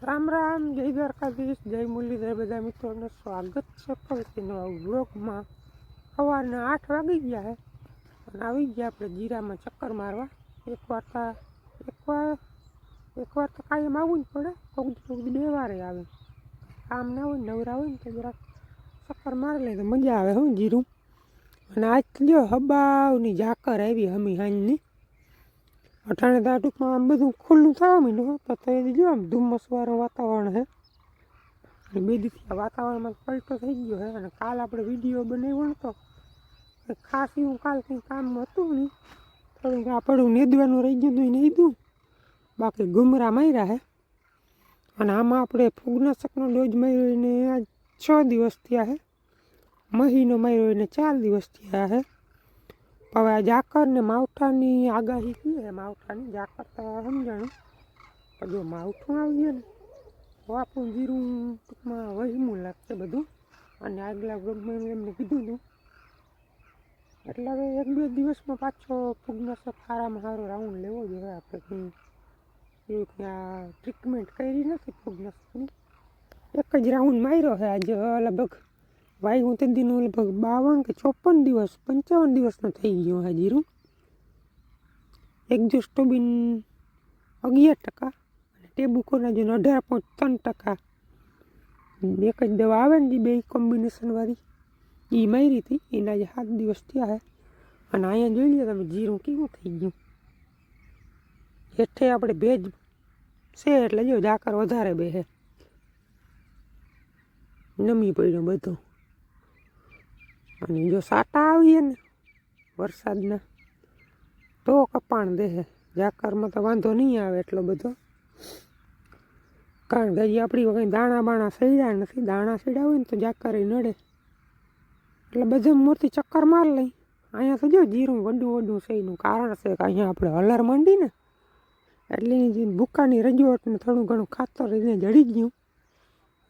રામ રામ, જય દ્વારકાધીશ, જય મુરલીધર બધા મિત્રોને સ્વાગત છે ફરીથી નવા વ્લોગમાં। સવારના 8 વાગી ગયા છે અને આવી ગયા આપણે જીરામાં ચક્કર મારવા। એકવાર તો કાયમ આવવું જ પડે, કોક બે વારે આવે, કામ ના હોય નવરા હોય ને તો જરાક ચક્કર મારી લે તો મજા આવે હું જીરું। અને આજ લ્યો હબાવની ઝાકર આવી હમી હાંજની, અટાણે તો ટૂંકમાં આમ બધું ખુલ્લું થવા માંડ્યું તો જો આમ ધુમ્મસવાળું વાતાવરણ છે અને બે દિવસના વાતાવરણમાં પલટો થઈ ગયો છે। અને કાલ આપણે વિડીયો બનાવ્યો નહોતો, ખાસ એવું કાલ કંઈ કામ હતું નહીં, થોડુંક આપણું નેદવાનું રહી ગયું હતું નહીં દઉં, બાકી ગુમરા માર્યા છે। અને આમાં આપણે ફૂગનાશકનો ડોઝ માર્યો એને આજ 6 દિવસ થયા છે, મહિનો માર્યો એને 4 દિવસ થયા છે। હવે આ ઝાકર ને માવઠાની આગાહી કહે છે, માવઠાની ઝાકર તો સમજાણું, પણ જો માવઠું આવી ગયું ને તો આપણું જીરું ટૂંકમાં વહીમું લાગશે બધું। અને આગલા વ્લોગમાં એમને કીધું હતું એટલે હવે 1-2 દિવસમાં પાછો ફૂગનાશક સારામાં સારો રાઉન્ડ લેવો જોઈએ। આપણે કંઈ એવું ત્યાં ટ્રીટમેન્ટ કરી નથી ફૂગનાશકની, એક જ રાઉન્ડ માર્યો છે આજે, લગભગ વાયુ તે દીનું લગભગ 52 કે 54 દિવસ 55 દિવસનો થઈ ગયો છે જીરું। એક્ઝોસ્ટોબિન 11% અને ટેબુકોનાઝોન 18.3%, એક જ દવા આવે ને બે કોમ્બિનેશનવાળી એ મારી હતી, એના જે 7 દિવસ થયા છે। અને અહીંયા જોઈ લો તમે જીરું કેવું થઈ ગયું, હેઠે આપણે ભેજ છે એટલે જો ઝાકર વધારે બેસે, નમી પડ્યો બધો। અને જો સાટા આવીએ ને વરસાદના તો કપાણ દેહે, ઝાકરમાં તો વાંધો નહીં આવે એટલો બધો, કારણ કે હજી આપણી કંઈ દાણા બાણા સડ્યા નથી, દાણા સડ્યા હોય ને તો ઝાકર નડે, એટલે બધા મોરથી ચક્કર માર લઈ। અહીંયા તો જો જીરું વડું છે, એનું કારણ છે કે અહીંયા આપણે હલર માંડી ને એટલે જે ભૂકાની રજૂઆત ને થોડું ઘણું ખાતર એને જડી ગયું,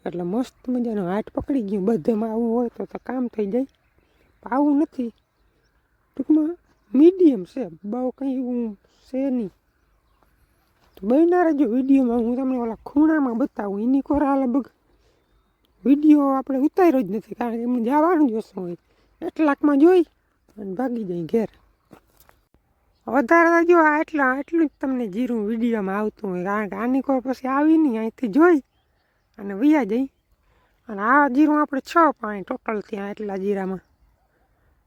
એટલે મસ્ત મજાનું હાથ પકડી ગયું। બધેમાં આવું હોય તો કામ થઈ જાય, આવું નથી, ટૂંકમાં મીડિયમ છે, બહુ કંઈ એવું છે નહીં। તો બન્યા રહેજો વિડીયોમાં, હું તમને ઓલા ખૂણામાં બતાવું, એની કોરા લગભગ વિડીયો આપણે ઉતાર્યો જ નથી, કારણ કે એમને જવાનું જ ઓછું હોય, એટલાકમાં જોઈ અને ભાગી જાય ઘેર। વધારે જો એટલું જ તમને જીરું વિડીયોમાં આવતું હોય, કારણ કે આની કોર પછી આવી નહીં, અહીંથી જોઈ અને વૈયા જઈ। અને આ જીરું આપણે 6 પાણી ટોટલ ત્યાં એટલા જીરામાં,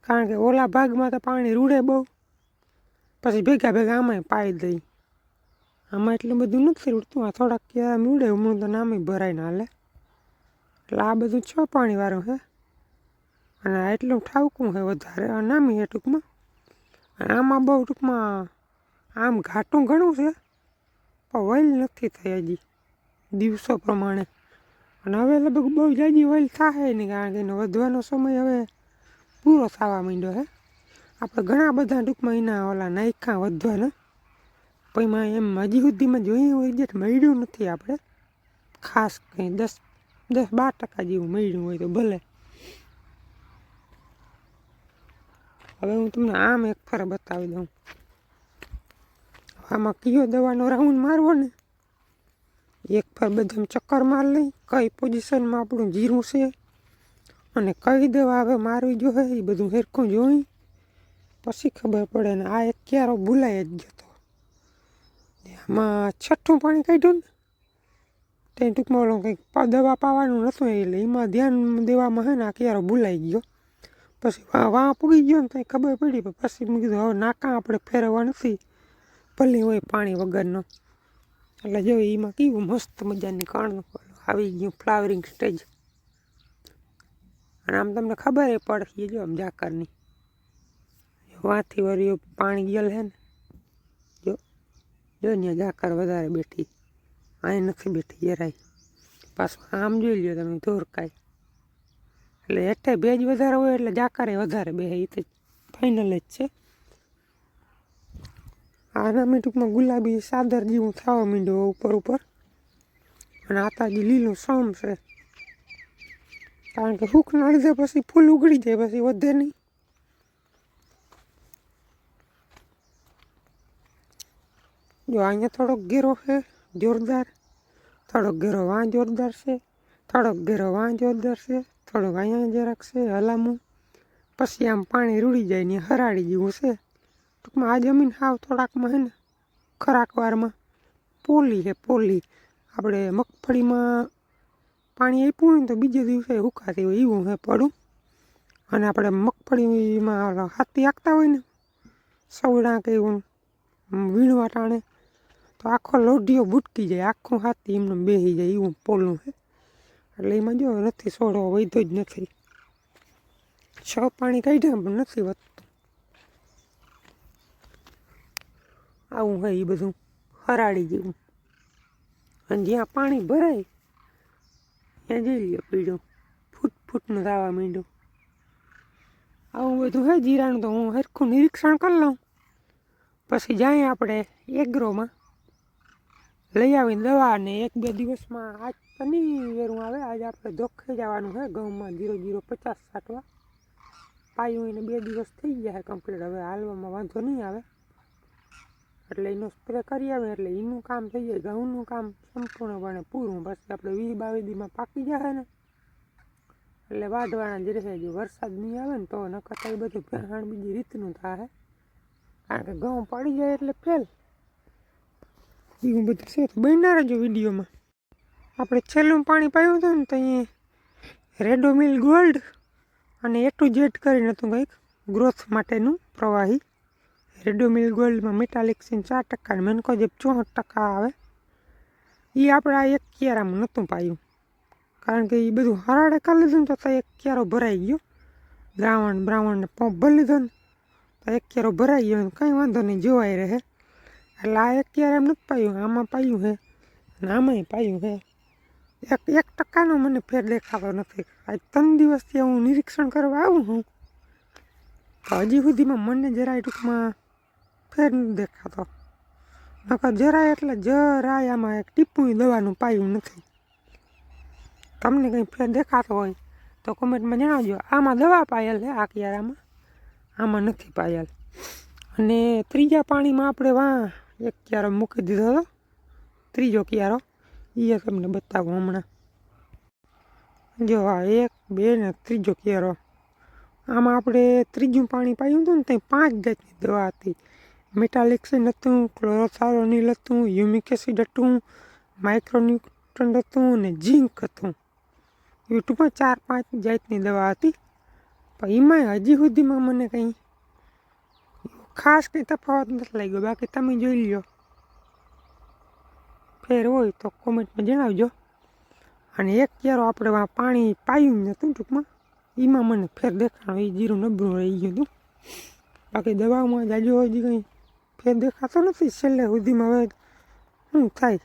કારણ કે ઓલા ભાગમાં તો પાણી રૂડે બહુ, પછી ભેગા આમાંય પાઈ દઈ, આમાં એટલું બધું નથી રૂડતું, આ થોડાક ક્યાં ઉડે હમણાં તો નામે ભરાય ને હાલે, એટલે આ બધું 6 પાણીવાળું છે। અને એટલું ઠાવકું છે વધારે નામી છે ટૂંકમાં, અને આમાં બહુ ટૂંકમાં આમ ઘાટું ઘણું છે પણ વૈલ નથી થઈ હજી દિવસો પ્રમાણે। અને હવે લગભગ બહુ જાજી વૈલ થાય નહીં, કારણ કે એનો વધવાનો સમય હવે પૂરો થવા માંડ્યો છે। આપણે ઘણા બધા ટૂંકમાં એના ઓલા નાયખા વધવાના, પણ એમાં એમ હજી સુધીમાં જોઈએ હોય જે મળ્યું નથી આપણે ખાસ કંઈ, 10-12% જેવું મળ્યું હોય તો ભલે। હવે હું તમને આમ એક ફર બતાવી દઉં, આમાં કયો દવાનો રાઉન્ડ મારવો ને એક ફર બધામાં ચક્કર માર લઈ, કઈ પોઝિશનમાં આપણું જીરું છે અને કઈ દવા હવે મારવી જોઈએ એ બધું સરખું જોઈ પછી ખબર પડે। ને આ એક ક્યારો ભૂલાઈ જ જતો, આમાં 6ઠું પાણી કાઢ્યું ને તે ટૂંકમાં ઓલો કંઈક દવા પાવાનું નહોતું, એટલે એમાં ધ્યાન દેવામાં છે ને આ ક્યારો ભૂલાઈ ગયો, પછી વાં પૂગી ગયો ને તો ખબર પડી, પછી મેં કીધું હવે નાકા આપણે ફેરવવા નથી, ભલે હોય પાણી વગરનો। એટલે જો એમાં કેવું મસ્ત મજાની કણ આવી ગયું, ફ્લાવરિંગ સ્ટેજ, અને આમ તમને ખબર પડે જો આમ ઝાકરની વાંથી વળી પાણી ગયેલ છે ને, જો ત્યાં ઝાકર વધારે બેઠી, અહીં નથી બેઠી જરાય, પાછું આમ જોઈ લો તમે ધોરકાય, એટલે હેઠે ભેજ વધારે હોય એટલે ઝાકરે વધારે બેસે, એ તો ફાઇનલ જ છે। આનામાં ટૂંકમાં ગુલાબી સાદર જેવું થવા માંડ્યું ઉપર, અને આ તાજી લીલું સમ છે, કારણ કે હૂકના લીધે પછી ફૂલ ઉગડી જાય, પછી વધે નહીં। જો અહીંયા થોડોક ઘેરો છે જોરદાર, થોડોક ઘેરો વાં જોરદાર છે, થોડોક ઘેરો વાં જોરદાર છે, થોડોક અહીંયા જરાક છે હલામું, પછી આમ પાણી રૂડી જાય ને હરાડી જેવું છે. ટૂંકમાં આ જમીન હાવ થોડાકમાં છે ને ખરાક વારમાં પોલી છે, પોલી. આપણે મગફળીમાં પાણી આપ્યું હોય ને તો બીજે દિવસે હુકાતી હોય એવું છે પડું. અને આપણે મગફળીમાં હાથી હાંકતા હોય ને સવડા કે એવું વીણવા ટાણે તો આખો લોઢિયો બુટકી જાય, આખું હાથી એમને બેસી જાય એવું પોલું છે. એટલે એમાં જો નથી સોડો વધ્યો જ નથી, પાણી કાઢ્યા પણ નથી વધતું. આવું હોય એ બધું હરાડી જેવું. અને જ્યાં પાણી ભરાય ત્યાં જઈ લ્યો પીડ્યું ફૂટનું થવા માંડ્યું. આવું બધું હે જીરાનું તો હું સરખું નિરીક્ષણ કરી લઉં, પછી જાય આપણે એગ્રોમાં લઈ આવીને દવા. અને 1-2 દિવસમાં આજ તો નહીં વેરું આવે, આજે આપણે ધોખે જવાનું છે ઘઉંમાં 0-0-50 છાંટવા. પાયું એને 2 દિવસ થઈ ગયા છે કમ્પ્લીટ, હવે હાલવામાં વાંધો નહીં આવે. એટલે એનો સ્પ્રે કરી આવે એટલે એનું કામ થઈ જાય, ઘઉંનું કામ સંપૂર્ણપણે પૂરું. પછી આપણે 20-22 દીમાં પાકી જાય ને એટલે વાઢવાના જ રહે. જો વરસાદ નહીં આવે ને તો નકર એ બધું પહેણ બીજી રીતનું થાય, કારણ કે ઘઉં પડી જાય એટલે ફેલ એવું બધું છે. તો બન્યા રહેજો વિડીયોમાં. આપણે છેલ્લું પાણી પાયું હતું ને તો અહીંયા રેડોમિલ ગોલ્ડ અને A to Z કરીને હતું કંઈક ગ્રોથ માટેનું પ્રવાહી. રેડોમિલ ગોલ્ડમાં મેટાલિક્સિન 4% અને મેન્કોજેબ 64% આવે. એ આપણે આ એક ક્યારામાં નહોતું પાયું, કારણ કે એ બધું હરાડે કરી લીધું ને તો એક ક્યારો ભરાઈ ગયો. દ્રાવણને પંપ ભરી લીધો ને તો એક ક્યારો ભરાઈ ગયો, કંઈ વાંધો નહીં જોવાઈ રહે. એટલે આ એક ક્યારે એમ નથી પાયું, આમાં પાયું છે અને આમાંય પાયું છે. 1% મને ફેર દેખાતો નથી. આજ 3 દિવસથી હું નિરીક્ષણ કરવા આવું છું તો હજી સુધીમાં મને જરાય ટૂંકમાં ફેર નથી દેખાતો. નકર જરાય એટલે જરાય આમાં એક ટીપું દવાનું પાયું નથી. તમને કંઈ ફેર દેખાતો હોય તો કોમેન્ટમાં જણાવજો. આમાં દવા પાયેલ છે આ ક્યારામાં, આમાં નથી પાયેલ. અને ત્રીજા પાણીમાં આપણે એક ક્યારો મૂકી દીધો હતો, ત્રીજો ક્યારો એ તમને બતાવું હમણાં. જો આ 1, 2 ને ત્રીજો ક્યારો. આમાં આપણે ત્રીજું પાણી પાયું હતું ને ત્યાં 5 જાતની દવા હતી. મેટાલિક્સિન હતું, ક્લોરોથારોનિલ હતું, હ્યુમિક એસિડ હતું, માઇક્રોન્યુટ્રન્ટ હતું અને ઝીંક હતું. એ ટૂંકમાં 4-5 જાતની દવા હતી. પણ એમાંય હજી સુધીમાં મને કંઈ ખાસ કંઈ તફાવત નથી લાગ્યો. બાકી તમે જોઈ લ્યો, ફેર હોય તો કોમેન્ટમાં જણાવજો. અને એક ક્યારો આપણે પાણી પાયું નહોતું ટૂંકમાં, એમાં મને ફેર દેખાણો, એ જીરું નબળું રહી ગયું હતું. બાકી દવામાં જાજો હજી કંઈ ફેર દેખાતો નથી છેલ્લે સુધીમાં. હવે શું થાય,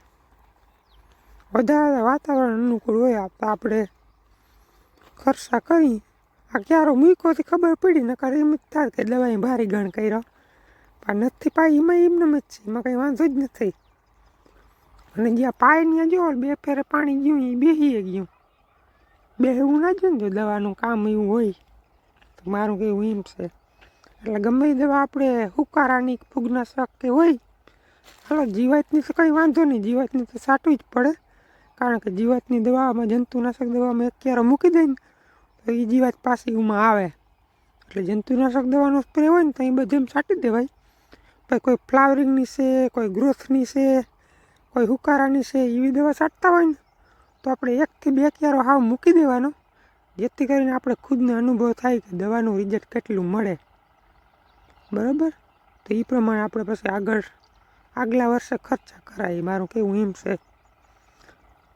વધારે વાતાવરણ અનુકૂળ હોય તો આપણે ખર્ચા કરી. આ ક્યારો મૂક્યોથી ખબર પડી, નકર એમ જ થાય કે દવાએ ભારી ગણ કર્યો. પણ નથી પાય એમાં એમને જ છે, એમાં કંઈ વાંધો જ નથી. અને જ્યાં પાય ત્યાં જો 2 ફેરે પાણી ગયું એ બેસી ગયું. બેસવું ના જોઈએ ને જો દવાનું કામ એવું હોય તો, મારું કેવું એમ છે. એટલે ગમે એ દવા આપણે હુકારાની ફૂગનાશક કે હોય, હાલો જીવાતની તો કંઈ વાંધો નહીં, જીવાતની તો છાંટવી જ પડે. કારણ કે જીવાતની દવામાં, જંતુનાશક દવામાં એક ક્યારો મૂકી દે ને તો એ જીવાત પાછી ઉમાં આવે. એટલે જંતુનાશક દવાનો સ્પ્રે હોય ને તો એ બધે એમ છાંટી દેવાય. પછી કોઈ ફ્લાવરિંગની છે, કોઈ ગ્રોથની છે, કોઈ હુકારાની છે, એવી દવા છાંટતા હોય ને તો આપણે 1 થી 2 ક્યારો હાવ મૂકી દેવાનો, જેથી કરીને આપણે ખુદને અનુભવ થાય કે દવાનું રિઝલ્ટ કેટલું મળે. બરાબર? તો એ પ્રમાણે આપણે પછી આગલા વર્ષે ખર્ચા કરાય. મારું કેવું એમ છે.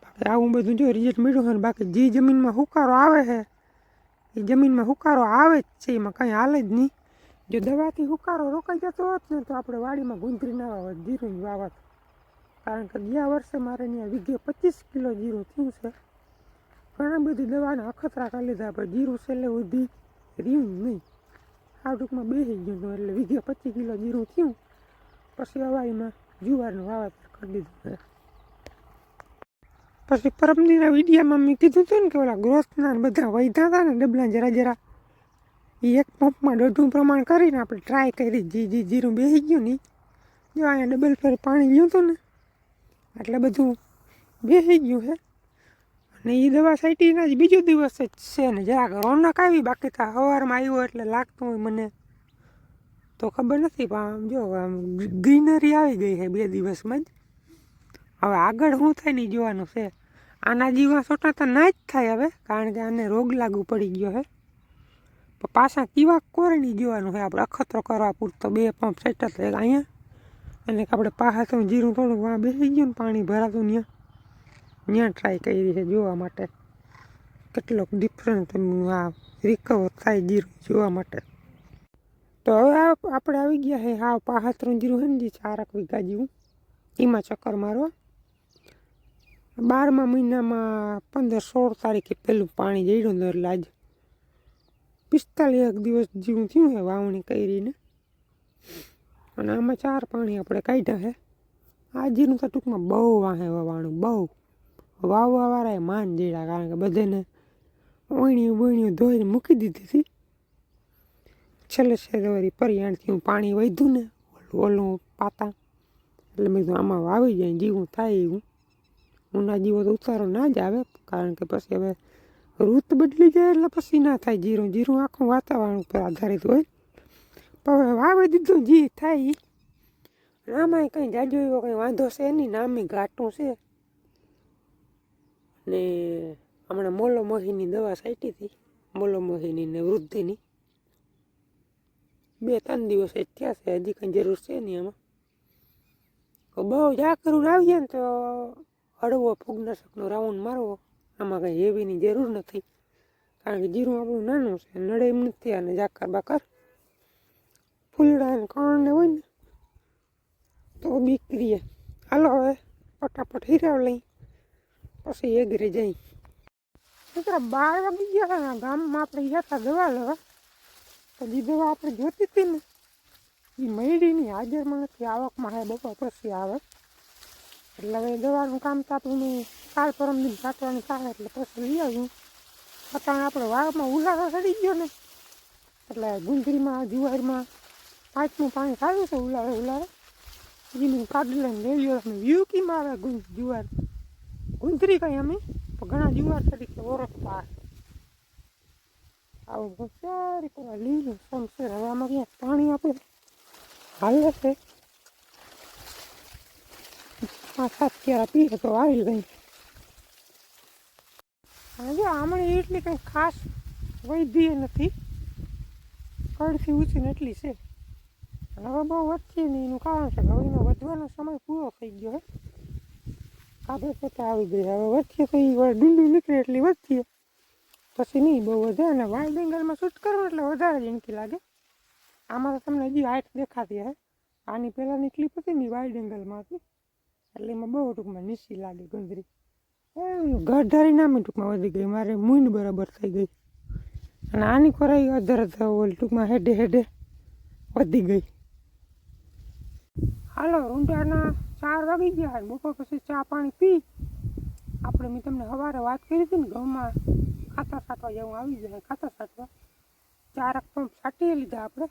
બાકી આવું બધું જો રિઝલ્ટ મળ્યું છે ને. બાકી જે જમીનમાં હુકારો આવે છે એ જમીનમાં હુકારો આવે જ છે, એમાં કંઈ હાલે જ નહીં. જો દવાથી હુકારો રોકાઈ જતો હોત ને તો આપણે વાડીમાં ગુંદરી ના વાવત, જીરું જ વાવત. કારણ કે ગયા વર્ષે મારે ત્યાં વીઘે 25 કિલો જીરું થયું છે. ઘણા બધી દવાના અખતરા કરી લીધા, પણ જીરું છેલ્લે સુધી રહ્યું જ નહીં. આ ટૂંકમાં બેસી ગયું હતું. એટલે વીઘે 25 કિલો જીરું થયું. પછી હવાઈમાં જુવારનું વાવેતર કરી દીધું છે. પછી પરમદીના વિડીયામાં મેં કીધું હતું ને કે ઓલા ગ્રોથના બધા વૈધા હતા ને ડબલા જરા એ એક પંપમાં 1.5 પ્રમાણ કરીને આપણે ટ્રાય કરી. જે જીરું બેસી ગયું ને, જો અહીંયા ડબલ ફેર પાણી ગયું હતું ને એટલે બધું બેસી ગયું છે. અને એ દવા સાઈટીના જ બીજો દિવસ જ છે ને જરાક રોનક આવી, બાકી તો સવારમાં આવ્યો એટલે લાગતું હોય મને તો ખબર નથી, પણ આમ જો આમ ગ્રીનરી આવી ગઈ છે 2 દિવસમાં જ. હવે આગળ શું થાય ને જોવાનું છે. આના જીવા છોટા તો ના જ થાય હવે, કારણ કે આને રોગ લાગુ પડી ગયો છે. પણ પાછા કેવા કોરે નહીં જોવાનું છે આપણે. અખતરો કરવા પૂરતો 2 પંપ સેટ જ અહીંયા, અને આપણે પાછા તો જીરું થોડુંક વાં બેસી ગયું ને પાણી ભરાતું ત્યાં ટ્રાય કરી છે જોવા માટે કેટલોક ડિફરન્ટ આ રિકવર થાય જીરું જોવા માટે. તો હવે આપણે આવી ગયા છે હાવ પાહાત્રું જીરું છે ને જે 4 વીઘા જેવું, એમાં ચક્કર મારવા. 12મા મહિનામાં 15-16 તારીખે પહેલું પાણી જડ્યું ને એટલે આજ 45 દિવસ જેવું થયું છે વાવણી કરીને. અને આમાં 4 પાણી આપણે કાઢ્યા છે. આ જીરું તો ટૂંકમાં બહુ વાહે વવાણું, બહુ વાવવાવાળાએ માન જેડા, કારણ કે બધાને ઓણીયું ધોઈને મૂકી દીધી હતી. છેલ્લે વળી પરિયાણથી હું પાણી વધ્યું ને ઓલું પાતા, એટલે મેં કીધું આમાં વાવી જાય જીવું થાય એવું. ઉના જીવો તો ઉતારો ના જ આવે, કારણ કે પછી હવે ઋત બદલી જાય એટલે પછી ના થાય જીરું આખું વાતાવરણ ઉપર આધારિત હોય. પણ હવે વાવી દીધું જી થાય. આમાં કંઈ જાજો એવો કંઈ વાંધો છે નહીં, નામી ઘાટું છે. ને હમણાં મોલો મોહીની દવા છાંટી હતી, મોલો મોહીની ને વૃદ્ધિની 2-3 દિવસ જ થયા છે, હજી કંઈ જરૂર છે નહીં આમાં. બહુ જાકરું આવીએ ને તો હળવો ફૂગનાશકનો રાઉન્ડ મારવો. આમાં કંઈ હેવીની જરૂર નથી, કારણ કે જીરું આપણું નાનું છે, નડે એમ નથી. અને જાકર બાકર ફૂલડા ને કણ ને હોય ને તો બીકરીએ. હાલો હવે ફટાફટ હીરાવ લઈ પછી એગરે જઈ. મિત્રો 12 વાગી ગયા ગામમાં આપણે ગયા હતા દવા લેવા. તો જે દવા આપણે જોતી હતી ને એ મયડીની હાજરમાં નથી, આવકમાં હે બપોર પછી આવે. એટલે હવે દવાનું કામ તો આપણું કાલ પરમદિન કાઢવાનું થાય એટલે પછી લઈ આવ્યું. અત્યારે આપણે વાવમાં ઉલાળો ચડી ગયો ને એટલે ગુંદરીમાં જુવારમાં 5મું પાણી ખાવ્યું છે ઉલાળે એનું કાઢી લઈને લઈ લ્યો. અમે વ્યૂ કીમાં આવે જુવાર ગુંદરી કંઈ અમે પણ ઘણા જુવાર તરીકે ઓળખતા આવું હોશિયારી કરવા લીલું સમશે. હવે આમાં ક્યાંક પાણી આપણે હાલે છે, 5-7 ક્યારા પીએ તો આવી ગઈ. અને જો આમણે એટલી કંઈ ખાસ વૈધી નથી, કડથી ઊંચી ને એટલી છે. અને હવે બહુ વધશે નહીં, એનું કારણ છે કે હવે એનો વધવાનો સમય પૂરો થઈ ગયો છે. કાબે પોતા આવી ગઈ, હવે વધશે તો એ ડુંડું નીકળે એટલી વધશે, પછી નહીં બહુ વધે. અને વાઇલ્ડ એંગલમાં શૂટ કરવું એટલે વધારે ઝીણકી લાગે. આમાં તો તમને હજી હાઈટ દેખાતી હે. આની પહેલાંની ક્લિપ હતી ને વાઇલ્ડ એંગલમાં હતી, એટલે એમાં બહુ ટૂંકમાં નીચી લાગે ગુંદરી. ગઢારી નામે ટૂંકમાં વધી ગઈ, મારે મૂંડ બરાબર થઈ ગઈ. અને આની ખોરાઈ અધર ઓલ ટૂંકમાં હેડે વધી ગઈ. હાલો રૂંઢાના 4 વાગી ગયા. બપોર પછી ચા પાણી પી આપણે મેં તમને સવારે વાત કરી હતી ને ઘઉંમાં ખાતર છાંટવા જવું આવી જાય. ખાતર છાંટવા 4 પંપ છાંટી લીધા આપણે.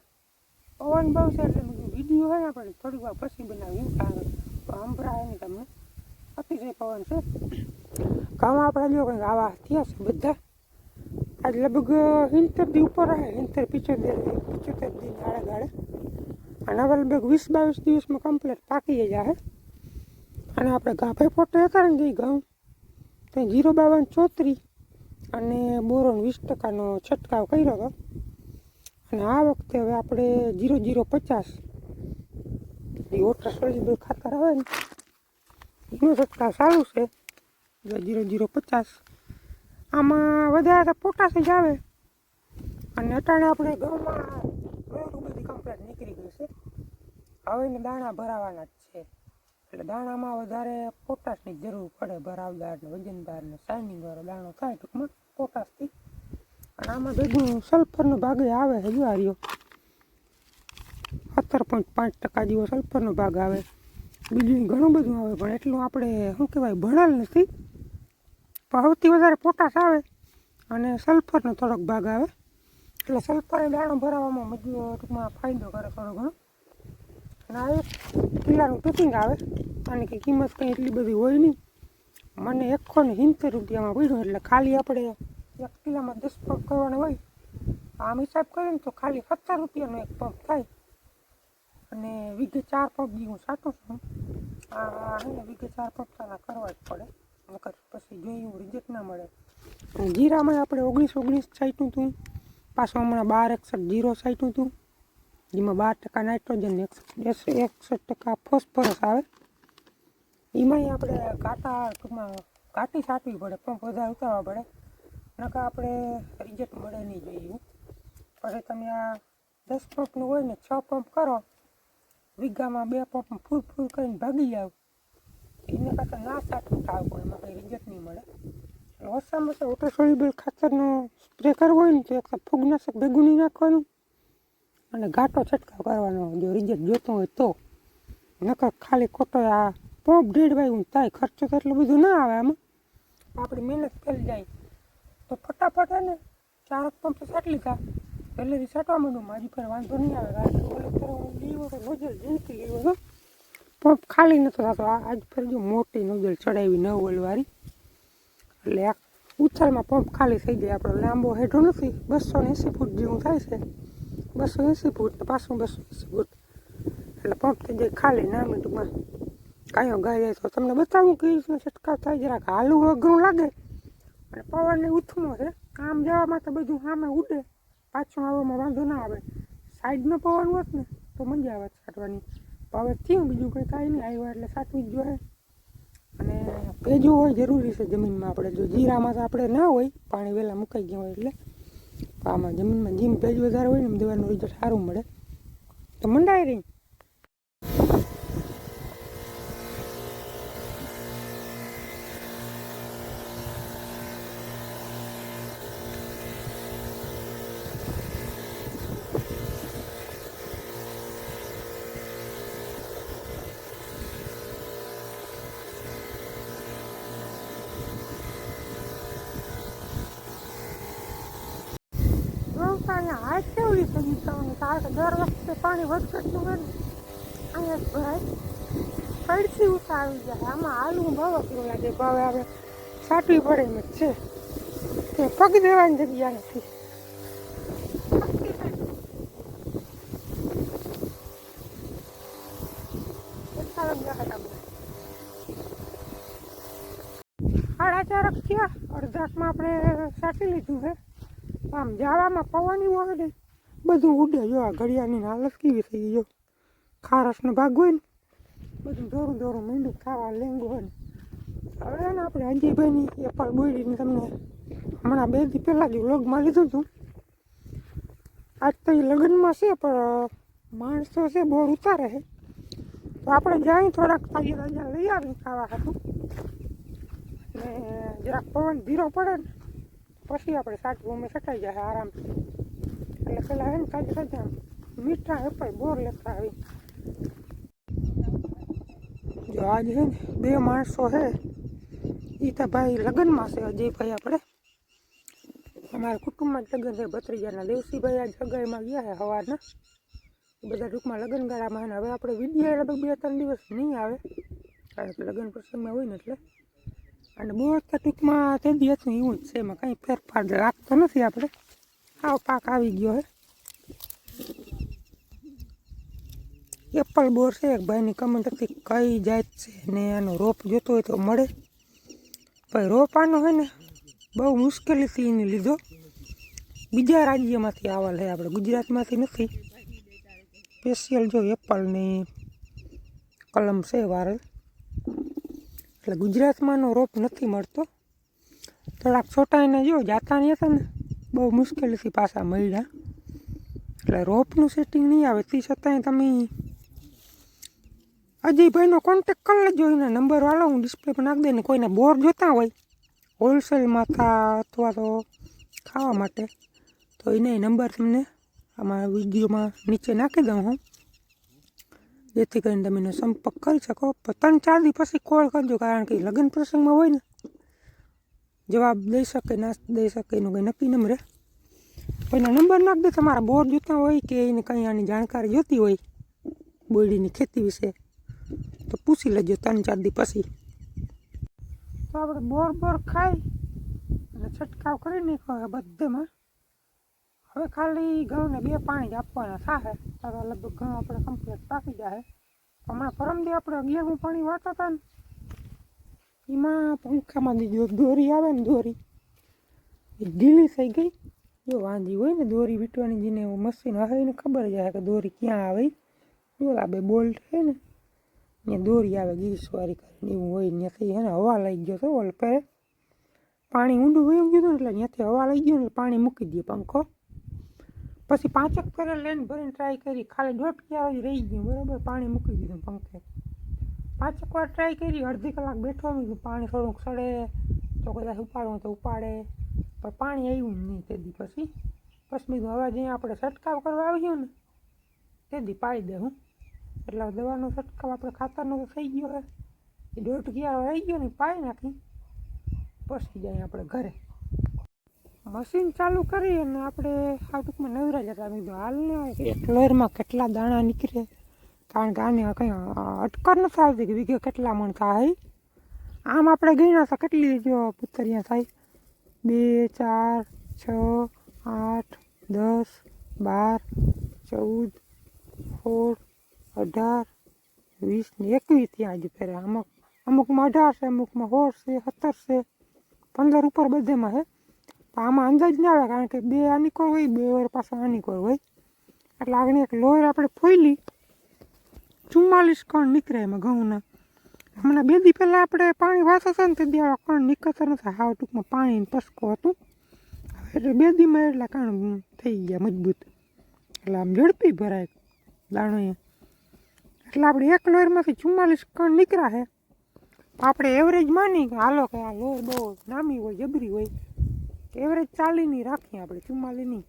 પવન બહુ છે એટલે વિડીયો હોય ને આપણે થોડીક વાર પછી બનાવ્યું, કારણ તો સંભળાય નહીં તમને, અતિશય પવન છે. ઘઉં આપણે જો કંઈક આવા થયા છે બધા. આજ લગભગ 70 દી ઉપર આવે, 75 દી ગાળે. અને હવે લગભગ 20-22 દિવસમાં કમ્પ્લીટ પાકી જાય. અને આપણે ગાભે ફોટો હતા ને જે ઘઉં ત્યાં 052-34 અને બોરોન 20%નો છંટકાવ કર્યો હતો. અને આ વખતે હવે આપણે 0050 એ વોટર સોલ્યુબલ ખાતર આવે ને એનો છંટકાવ ચાલુ છે. 0050 આમાં વધારે તો પોટાશ જ આવે. અને અટાણે આપણે ઘઉંમાં બધી કમ્પ્લેટ નીકળી ગઈ છે. હવે એને દાણા ભરાવાના જ છે, એટલે દાણામાં વધારે પોટાશની જરૂર પડે. ભરાવદાર ને વજનદાર ને શાઇનિંગ વાળો દાણો થાય ટૂંકમાં પોટાશથી. અને આમાં ભેગું સલ્ફરનો ભાગ આવે છે, જુવારીઓ 17.5% જેવો સલ્ફરનો ભાગ આવે. બીજું ઘણું બધું આવે, પણ એટલું આપણે શું કહેવાય ભણેલ નથી. પણ સૌથી વધારે પોટાશ આવે અને સલ્ફરનો થોડોક ભાગ આવે, એટલે સલ્ફર દાણો ભરાવામાં મજૂર ટૂંકમાં ફાયદો કરે થોડો ઘણો. અને આ 1 કિલ્લાનું પેકિંગ આવે, આની કંઈ કિંમત કંઈ એટલી બધી હોય નહીં. મને 170 રૂપિયામાં પડ્યો, એટલે ખાલી આપણે 1 કિલોમાં 10 પંપ કરવાના હોય. આમ હિસાબ કરીને તો ખાલી 17 રૂપિયાનો એક પંપ થાય. અને વીઘે 4 પંપ બી હું સાટું છું. આ હે ને વીઘે 4 પંપ તો કરવા જ પડે, નકર પછી જોયું રિઝલ્ટ ના મળે. અને જીરામાં આપણે 19 છાંટ્યું હતું, પાછું હમણાં 1261 છાંટ્યું હતું, જેમાં 12% નાઇટ્રોજન ને 61% ફોસ્ફરસ આવે. એમાંય આપણે ટૂંકમાં ઘાટી છાંટવી પડે, પંપ વધારે ઉતારવા પડે, નકર આપણે રિઝલ્ટ મળે નહીં જોઈએ. પછી તમે આ 10 પંપનું હોય ને 6 પંપ કરો, વીઘામાં 2 પંપ ફૂલ કરીને ભાગી જાવ, એને કરતાં ના છાંટવું થાવ પણ એમાં કંઈ રિઝલ્ટ નહીં મળે. ઓછામાં ઓછા વોટર સોલ્યુબલ ખાતરનો સ્પ્રે કરવો હોય ને તો એક ફૂગનાશક ભેગું નહીં નાખવાનું અને ઘાટો છંટકાવ કરવાનો જો રિઝલ્ટ જોતો હોય તો. નકર ખાલી ખોટો આ પંપ ડેડવાય હું થાય, ખર્ચો તો એટલો બધો ના આવે આમાં, આપણી મહેનત ફેલ જાય. તો ફટાફટ હે ને 4 પંપ છાંટી લીધા, પહેલેથી છાંટવા માંડું, મારી પર વાંધો નહીં આવે. કારણ કે ઓલે તરફ હું લીવો તો નોઝલ ઝીણકી લીવો તો પંપ ખાલી નતો થતો. આજ ફરી જો મોટી નોઝલ ચડાવી 9 વોલ્ટવાળી, એટલે આ ઉછાળમાં પંપ ખાલી થઈ જાય. આપણો લાંબો હેઠો નથી, 280 ફૂટ જેવું થાય છે, 280 ફૂટ ને પાછું 280 ફૂટ, એટલે પંપ થઈ જાય ખાલી. ના મિનિટમાં કાંઈ ગાય જાય તો તમને બતાવું કે રીતનો છંટકાવ થાય. જરાક હાલું અઘરું લાગે અને પવનને ઉથમો છે, આમ જવામાં તો બધું સામે ઉડે, પાછું આવવામાં વાંધો ના આવે. સાઈડનો પવન હોત ને તો મજા આવે છાંટવાની. હવે થયું બીજું કંઈ કાંઈ નહીં, આવ્યા એટલે છાંટવી જ જોઈએ. અને ભેજું હોય જરૂરી છે જમીનમાં. આપણે જો જીરામાં તો આપણે ના હોય, પાણી વહેલા મુકાઈ ગયા હોય એટલે, આમાં જમીનમાં જેમ ભેજ વધારે હોય ને એમ દવાનું રિઝલ્ટ સારું મળે. તો મંડાઈ રહી. અહીંયા હાથ કેવડી થઈ જવાની, કારણ કે દર વખતે પાણી વધતું હોય ને અહીંયા જ ભરાય, પડથી ઉતા આવી જાય. આમાં હાલવું બહુ અઘરું લાગે. ભાવે હવે છાંટવી પડે એમ જ છે, તે પગ દેવાની જગ્યા નથી. સાડા 4 થયા, અડધાકમાં આપણે છાંટી લીધું છે. આમ જવામાં પવન એવું આવે ને બધું ઉડે. જો આ ઘડિયાળની હાલત કેવી થઈ ગઈ, જો ખારસનો ભાગ હોય ને બધું દોરું મીંડું ખાવા લેંગું હોય ને. હવે ને આપણે અંજીભાઈની એપલ બોયડીને તમને હમણાં 2 દી પહેલાં જ વ્લોગમાં લીધું હતું. આજ તો એ લગ્નમાં છે પણ માણસો છે બોર ઉતારે છે, તો આપણે જાય થોડાક તાજા લઈ આવી ખાવા હતું. ને જરાક પવન ધીરો પડે ને પછી આપણે સાચવું અમે સટાઈ જાય આરામથી. એટલે પેલા એમ તાજા મીઠા એપલ બોર લેતા આવી. જો આજે છે ને 2 માણસો છે, એ તો ભાઈ લગ્નમાં છે. અજયભાઈ આપણે અમારા કુટુંબમાં જ લગ્ન છે, ભત્રીજાના. દેવસીભાઈ આજ સગાઈમાં ગયા છે સવારના. એ બધા ટૂંકમાં લગ્ન ગાળામાં. ને હવે આપણે વિડીયો લગભગ 2-3 દિવસ નહીં આવે, કારણ કે લગ્ન પ્રસંગમાં હોય ને એટલે. અને બોર તો ટૂંકમાં તે દિવસનું એવું જ છે, એમાં કંઈ ફેરફાર લાગતો નથી. આપણે આવ પાક આવી ગયો હે. એપલ બોર છે. એક ભાઈની કમેન્ટ હતી કઈ જાત છે ને આનો રોપ જોતો હોય તો મળે. ભાઈ રોપ આનો હોય ને બહુ મુશ્કેલીથી એને લીધો, બીજા રાજ્યમાંથી આવેલ છે, આપણે ગુજરાતમાંથી નથી. સ્પેશિયલ જો એપલની કલમ છે વારેલ, એટલે ગુજરાતમાંનો રોપ નથી મળતો. થોડાક છોટાઈને જો જાતાની હતા ને બહુ મુશ્કેલીથી પાછા મળ્યા, એટલે રોપનું સેટિંગ નહીં આવે. તે છતાંય તમે અજયભાઈનો કોન્ટેક કરી લેજો, એના નંબર વાળો હું ડિસ્પ્લે પર નાખી દે. ને કોઈને બોર જોતા હોય હોલસેલમાં અથવા તો ખાવા માટે તો એને નંબર તમને આમાં વિડીયોમાં નીચે નાખી દઉં હું, જેથી કરીને તમે એનો સંપર્ક કરી શકો. પણ 3-4 દી પછી કોલ કરજો, કારણ કે લગ્ન પ્રસંગમાં હોય ને જવાબ દઈ શકે ના દઈ શકે એનું કંઈ નક્કી ન રહે. એના નંબર નાખી દે. તમારા બોર જોતા હોય કે એને કંઈ આની જાણકારી જોતી હોય બોયડીની ખેતી વિશે તો પૂછી લેજો 3-4 દી પછી. તો આપણે બોર ખાઈ અને છંટકાવ કરી નાખ્યો બધેમાં. હવે ખાલી ઘઉંને 2 પાણી જ આપવાના થાય તો લગભગ ઘઉં આપણે કમ્પ્લીટ પાકી જાય. હમણાં પરમદી આપણે 11મું પાણી વાળતા હતા ને એમાં પંખામાં દીધો દોરી આવે ને દોરી એ ઢીલી થઈ ગઈ. જો વાંધી હોય ને દોરી વીંટવાની જેને મશીન આવે એને ખબર જ આવે કે દોરી ક્યાં આવે. જો આ 2 બોલ્ટ છે ને ત્યાં દોરી આવે ગીસવાળી કરીને એવું હોય. ત્યાંથી હે ને હવા લઈ ગયો તો ઓલ પહેરે પાણી ઊંડું વયું ગયું એટલે ત્યાંથી હવા લઈ ગયું એટલે પાણી મૂકી દઈએ પંખો. પછી 5 ફેરે લઈને ભરીને ટ્રાય કરી, ખાલી 1.5 ક્યારો જ રહી ગયું બરાબર. પાણી મૂકી દીધું પંખે. 5 વાર ટ્રાય કરી, અડધી કલાક બેઠો મેં પાણી થોડુંક સડે તો કદાચ ઉપાડું તો ઉપાડે, પણ પાણી આવ્યું જ નહીં તેથી. પછી મેં હવે જ્યાં આપણે છંટકાવ કરવા આવ્યું ને તેથી પાડી દે હું. એટલે દવાનો છંટકાવ આપણે ખાતરનો તો થઈ ગયો હે, એ 1.5 ક્યારો રહી ગયો ને પાઈ નાખી પછી જાય આપણે ઘરે. મશીન ચાલુ કરી અને આપણે આ ટૂંકમાં નવરા જતા. મેં કીધું હાલ ને એક લોરમાં કેટલા દાણા નીકળે, કારણ કે આને કંઈ અટકર નથી આવતી કે વીઘે કેટલા મણ થાય. આમ આપણે ગણ્યા હતા કેટલી જો પુતરિયા થાય 2 4 6 8 10 12 14 16 18 20 ને 21 ત્યાં જ ફેરે. અમુકમાં 18 છે, અમુકમાં 16 છે, 17 છે, 15 ઉપર બધેમાં છે. આમાં અંદાજ ના આવે કારણ કે 2 આની કોર હોય, 2 વાર પાછો આની કોર હોય. એટલે આગળ એક લોયર આપણે ફોઈલી 44 કણ નીકળે એમાં ઘઉંના. હમણાં 2 દી પહેલાં આપણે પાણી વાળતા હતા ને તે દી કણ નીકળતા નથી. હાવ ટૂંકમાં પાણીને પસકો હતું. એટલે 2 દીમાં એટલા કણ થઈ ગયા મજબૂત, એટલે આમ ઝડપી ભરાય દાણો અહીંયા. એટલે આપણે એક લોયરમાંથી 44 કણ નીકળ્યા છે. આપણે એવરેજ માની કે હાલો કે આ લોયર બહુ નામી હોય, જબરી હોય, એવરેજ 40ની રાખીએ આપણે, 44 નહીં,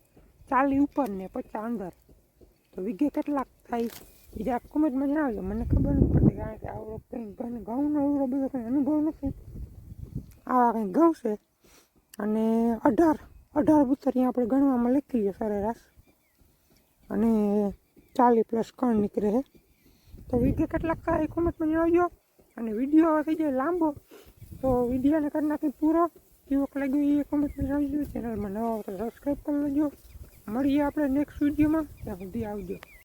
40 ઉપર ને 50 અંદર. તો વીઘે કેટલાક થાય બીજા કોમેન્ટમાં જણાવજો. મને ખબર નથી પડતી કારણ કે આવડો કંઈ ઘઉંનો એવડો બધો કંઈ અનુભવ નથી. આવા કંઈ ઘઉં છે અને 18 પુતરિયા આપણે ગણવામાં લખી છે સરેરાશ, અને 40+ કણ નીકળે છે. તો વીઘે કેટલાક થાય કોમેન્ટમાં જણાવજો. અને વિડીયો થઈ જાય લાંબો તો વિડીયોને કરી નાખી પૂરો. કેવોક લાગ્યો એ કોમેન્ટમાં જણાવજો. ચેનલમાં નવા હોય તો સબસ્ક્રાઈબ કરી લેજો. મળીએ આપણે નેક્સ્ટ વિડીયોમાં. ત્યાં સુધી આવજો.